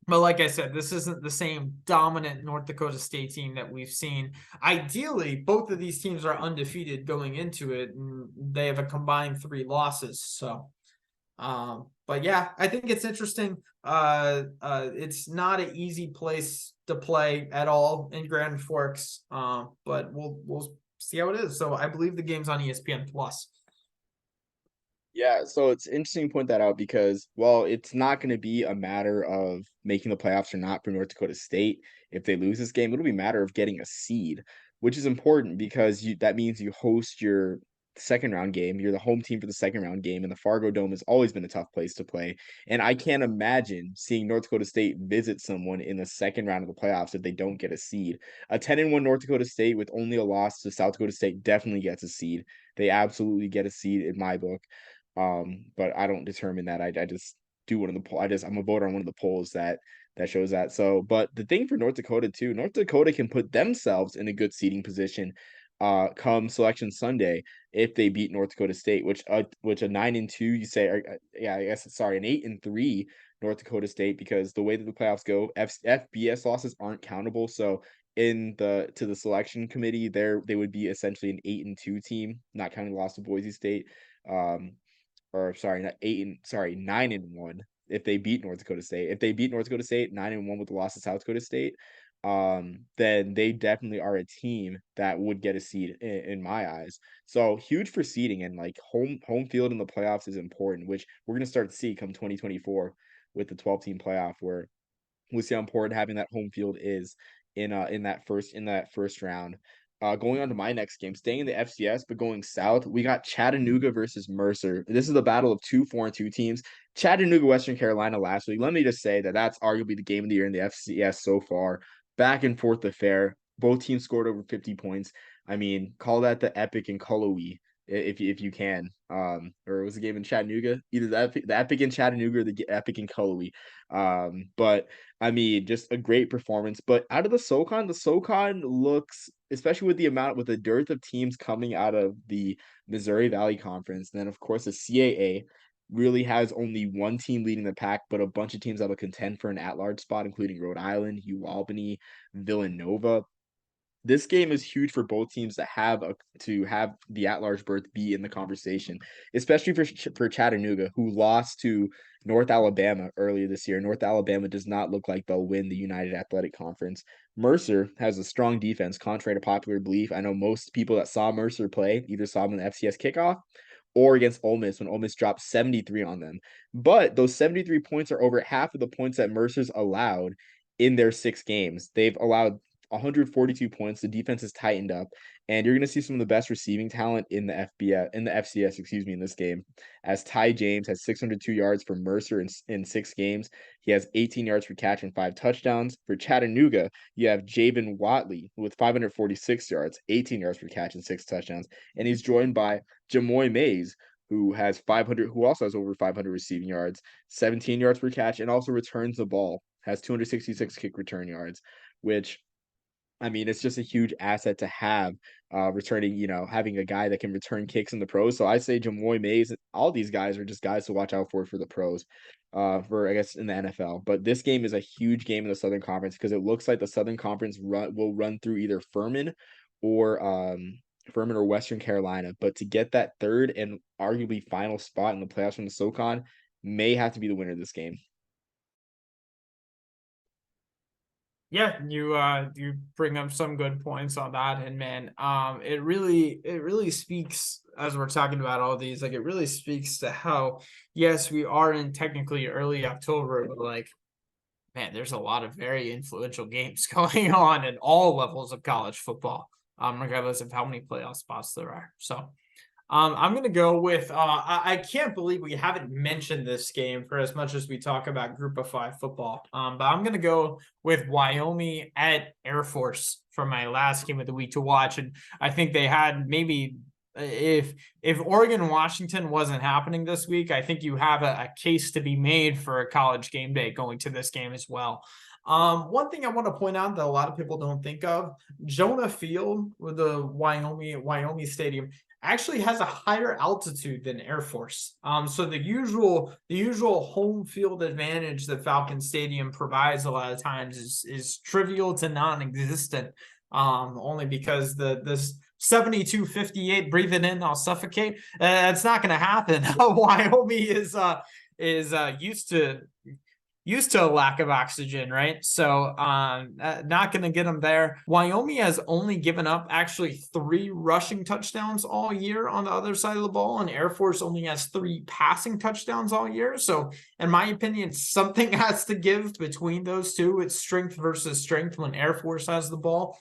But like I said, this isn't the same dominant North Dakota State team that we've seen. Ideally, both of these teams are undefeated going into it, and they have a combined 3 losses. So, but yeah, I think it's interesting. It's not an easy place to play at all in Grand Forks, but we'll see how it is. So I believe the game's on ESPN Plus. Yeah, so it's interesting to point that out because, well, it's not going to be a matter of making the playoffs or not for North Dakota State. If they lose this game, it'll be a matter of getting a seed, which is important because that means you host your second round game. You're the home team for the second round game, and the Fargo Dome has always been a tough place to play. And I can't imagine seeing North Dakota State visit someone in the second round of the playoffs if they don't get a seed. A 10-1 North Dakota State with only a loss to South Dakota State definitely gets a seed. They absolutely get a seed in my book. But I don't determine that. I just do one of the poll. I'm a voter on one of the polls that shows that. So, but the thing for North Dakota too, North Dakota can put themselves in a good seeding position come selection Sunday if they beat North Dakota State, which a 9-2 you say yeah, I guess sorry, an 8-3 North Dakota State, because the way that the playoffs go, FBS losses aren't countable. So to the selection committee, they would be essentially an 8-2 team, not counting the loss to Boise State. Or sorry, not 9-1 if they beat North Dakota State. If they beat North Dakota State 9-1 with the loss to South Dakota State, then they definitely are a team that would get a seed in my eyes. So huge for seeding, and like home field in the playoffs is important, which we're gonna start to see come 2024 with the 12-team playoff, where we'll see how important having that home field is in that first round. Going on to my next game, staying in the FCS but going south, we got Chattanooga versus Mercer. This is the battle of 2 4-2 teams. Chattanooga, Western Carolina last week. Let me just say that's arguably the game of the year in the FCS so far. Back and forth affair. Both teams scored over 50 points. I mean, call that the epic and Cullowhee if you can. Or it was a game in Chattanooga, either the epic in Chattanooga or the epic in Cullowhee. But I mean, just a great performance. But out of the SoCon looks, especially with the dearth of teams coming out of the Missouri Valley Conference, and then of course the CAA really has only one team leading the pack, but a bunch of teams that will contend for an at-large spot, including Rhode Island, UAlbany, Villanova. This game is huge for both teams to have the at-large berth be in the conversation, especially for Chattanooga, who lost to North Alabama earlier this year. North Alabama does not look like they'll win the United Athletic Conference. Mercer has a strong defense, contrary to popular belief. I know most people that saw Mercer play either saw them in the FCS kickoff or against Ole Miss when Ole Miss dropped 73 on them. But those 73 points are over half of the points that Mercer's allowed in their 6 games. They've allowed 142 points. The defense has tightened up, and you're going to see some of the best receiving talent in the FCS, in this game. As Ty James has 602 yards for Mercer in 6 games. He has 18 yards per catch and 5 touchdowns. For Chattanooga, you have Javen Watley with 546 yards, 18 yards per catch and 6 touchdowns, and he's joined by Jamoy Mays, who also has over 500 receiving yards, 17 yards per catch, and also returns the ball, has 266 kick return yards, which, I mean, it's just a huge asset to have having a guy that can return kicks in the pros. So I say Jamoy Mays, all these guys are just guys to watch out for the pros, for, I guess, in the NFL. But this game is a huge game in the Southern Conference because it looks like the Southern Conference will run through either or Furman or Western Carolina. But to get that third and arguably final spot in the playoffs from the SoCon may have to be the winner of this game. Yeah, you bring up some good points on that, and man, it really speaks, as we're talking about all these, like, it really speaks to how, yes, we are in technically early October, but like, man, there's a lot of very influential games going on in all levels of college football, regardless of how many playoff spots there are. So I'm going to go with, I can't believe we haven't mentioned this game for as much as we talk about Group of 5 football. But I'm going to go with Wyoming at Air Force for my last game of the week to watch. And I think they had maybe, if Oregon Washington wasn't happening this week, I think you have a case to be made for a college game day going to this game as well. One thing I want to point out that a lot of people don't think of, Jonah Field with the Wyoming Stadium actually has a higher altitude than Air Force. So the usual home field advantage that Falcon Stadium provides a lot of times is trivial to non-existent. Only because this 7258 breathing in, I'll suffocate. That's not going to happen. Wyoming is used to a lack of oxygen, right? So not going to get them there. Wyoming has only given up actually 3 rushing touchdowns all year on the other side of the ball, and Air Force only has 3 passing touchdowns all year. So in my opinion, something has to give between those two. It's strength versus strength when Air Force has the ball.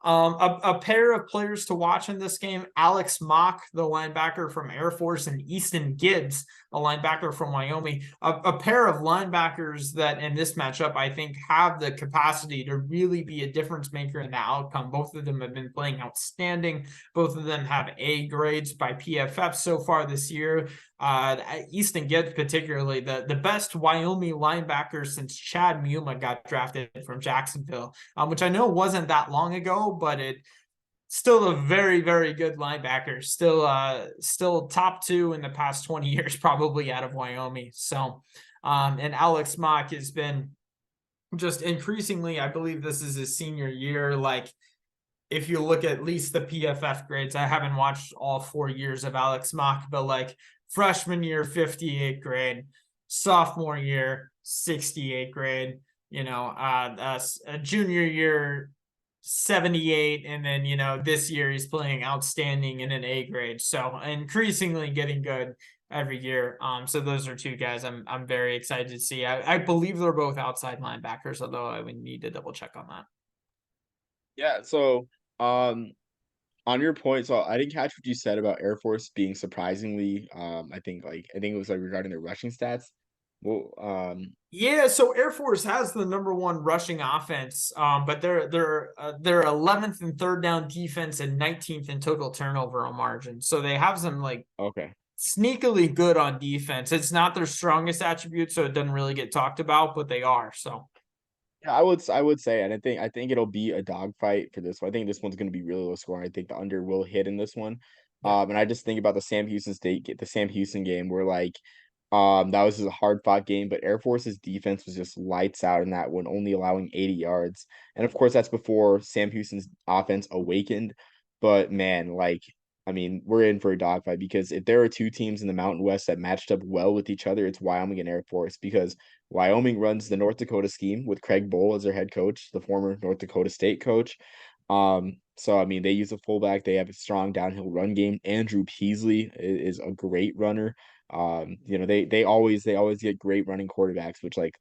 A pair of players to watch in this game, Alex Mock, the linebacker from Air Force, and Easton Gibbs, a linebacker from Wyoming. A pair of linebackers that in this matchup, I think, have the capacity to really be a difference maker in the outcome. Both of them have been playing outstanding. Both of them have A grades by PFF so far this year. Easton Gibbs, particularly the best Wyoming linebacker since Chad Muma got drafted from Jacksonville, which I know wasn't that long ago, but it still a very, very good linebacker. Still top 2 in the past 20 years, probably out of Wyoming. So, and Alex Mock has been just increasingly, I believe this is his senior year. Like, if you look at least the PFF grades, I haven't watched all 4 years of Alex Mock, but like freshman year, 58 grade, sophomore year, 68 grade, a junior year, 78, and then this year he's playing outstanding in an A grade, so increasingly getting good every year. So those are 2 guys I'm very excited to see. I believe they're both outside linebackers, although I would need to double check on that. Yeah, so, um, on your point, so I didn't catch what you said about Air Force being surprisingly, I think it was, like, regarding their rushing stats. Well, Yeah, so Air Force has the number 1 rushing offense, but they're 11th in third down defense and 19th in total turnover on margin. So they have some like okay. sneakily good on defense. It's not their strongest attribute, so it doesn't really get talked about, but they are. So Yeah, I would say, and I think it'll be a dogfight for this one. I think this one's gonna be really low scoring. I think the under will hit in this one. yeah. And I just think about the Sam Houston game where like that was just a hard fought game, but Air Force's defense was just lights out in that one, only allowing 80 yards. And of course, that's before Sam Houston's offense awakened. But man, like I mean, we're in for a dogfight because if there are 2 teams in the Mountain West that matched up well with each other, it's Wyoming and Air Force because Wyoming runs the North Dakota scheme with Craig Bowl as their head coach, the former North Dakota State coach. So I mean, they use a fullback. They have a strong downhill run game. Andrew Peasley is a great runner. They always get great running quarterbacks, which like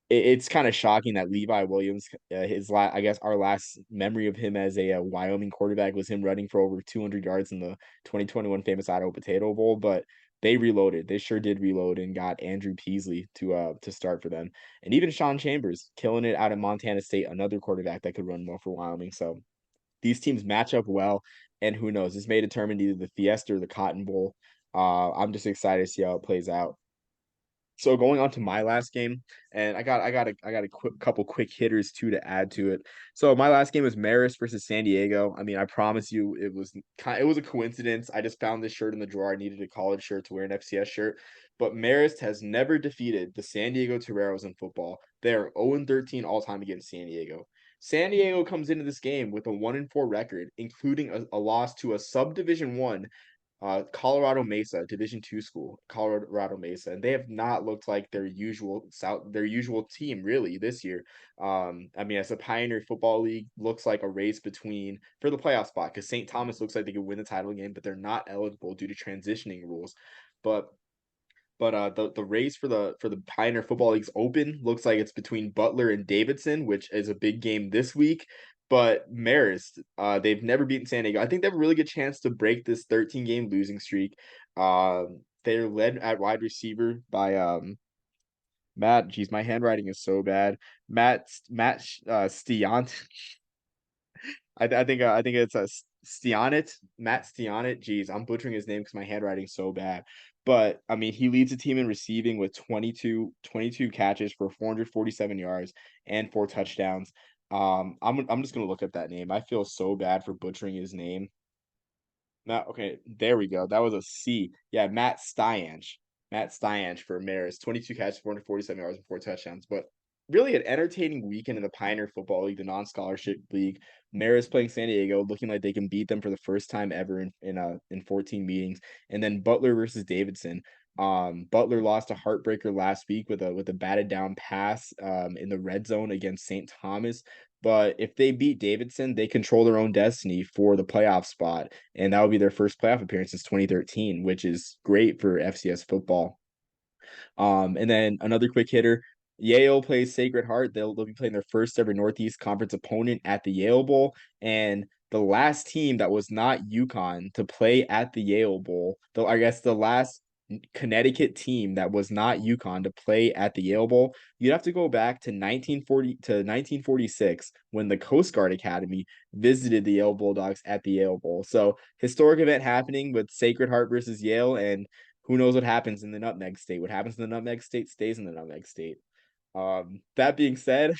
it's kind of shocking that Levi Williams, I guess our last memory of him as a Wyoming quarterback was him running for over 200 yards in the 2021 famous Idaho Potato Bowl. But they reloaded. They sure did reload and got Andrew Peasley to start for them, and even Sean Chambers killing it out of Montana State, another quarterback that could run well for Wyoming. So these teams match up well, and who knows? This may determine either the Fiesta or the Cotton Bowl. I'm just excited to see how it plays out. So going on to my last game, and I got a couple quick hitters too to add to it. So my last game was Marist versus San Diego. I mean, I promise you, it was a coincidence. I just found this shirt in the drawer. I needed a college shirt to wear an FCS shirt, but Marist has never defeated the San Diego Toreros in football. They are 0-13 all time against San Diego. San Diego comes into this game with a 1-4 record, including a loss to a subdivision one Colorado Mesa, Division two school, Colorado Mesa, and they have not looked like their usual team really this year. I mean, as a Pioneer Football League looks like a race between for the playoff spot because St. Thomas looks like they could win the title game, but they're not eligible due to transitioning rules. But the race for the Pioneer Football League's open looks like it's between Butler and Davidson, which is a big game this week. But Marist, they've never beaten San Diego. I think they have a really good chance to break this 13-game losing streak. They're led at wide receiver by Matt. Geez, my handwriting is so bad. Matt Stiant. I think it's a Stianit, Matt Stianit. Geez, I'm butchering his name because my handwriting's so bad. But I mean, he leads the team in receiving with 22 catches for 447 yards and 4 touchdowns. I'm just gonna look up that name. I feel so bad for butchering his name. No, okay, there we go. That was a C. Yeah, Matt Styanch. Matt Styanch for Maris, 22 catches, 447 yards, and 4 touchdowns. But really an entertaining weekend in the Pioneer Football League, the non-scholarship league. Maris playing San Diego, looking like they can beat them for the first time ever in 14 meetings. And then Butler versus Davidson. Butler lost a heartbreaker last week with a batted down pass in the red zone against St. Thomas. But if they beat Davidson, they control their own destiny for the playoff spot, and that would be their first playoff appearance since 2013, which is great for FCS football. And then another quick hitter, Yale plays Sacred Heart. They'll be playing their first ever Northeast Conference opponent at the Yale Bowl, and the last team that was not UConn to play at the Yale Bowl, though I guess the last Connecticut team that was not UConn to play at the Yale Bowl, you'd have to go back to 1946 when the Coast Guard Academy visited the Yale Bulldogs at the Yale Bowl. So historic event happening with Sacred Heart versus Yale, and who knows what happens in the Nutmeg State? What happens in the Nutmeg State stays in the Nutmeg State. That being said,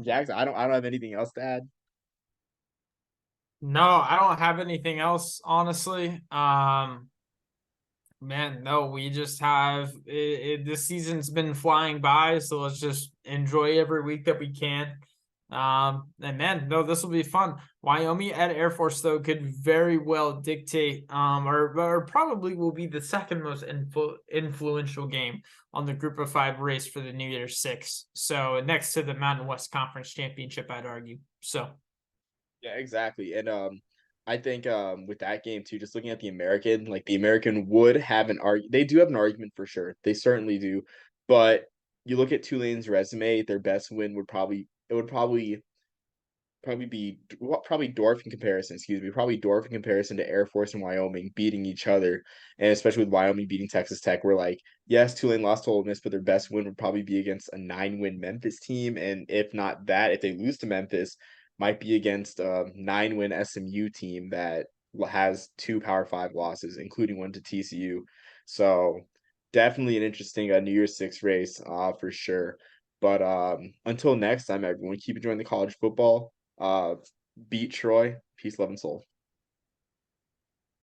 Jackson, I don't have anything else to add. No, I don't have anything else, honestly. Man, no, we just have this season's been flying by, so let's just enjoy every week that we can. And man, no, this will be fun. Wyoming at Air Force though could very well dictate, or probably will be the second most influential game on the Group of Five race for the New Year's Six. So next to the Mountain West Conference Championship, I'd argue. So Yeah, exactly. And I think with that game too, just looking at the American, like the American would have an argument. They do have an argument for sure. They certainly do. But you look at Tulane's resume, their best win would probably be probably Dorf in comparison, excuse me, probably Dorf in comparison to Air Force and Wyoming beating each other, and especially with Wyoming beating Texas Tech. We're like, yes, Tulane lost to Ole Miss, but their best win would probably be against a 9-win Memphis team, and if not that, if they lose to Memphis, might be against a 9-win SMU team that has 2 Power 5 losses, including one to TCU. So definitely an interesting New Year's Six race, for sure. But until next time, everyone, keep enjoying the college football. Uh, Beat Troy. Peace, love, and soul.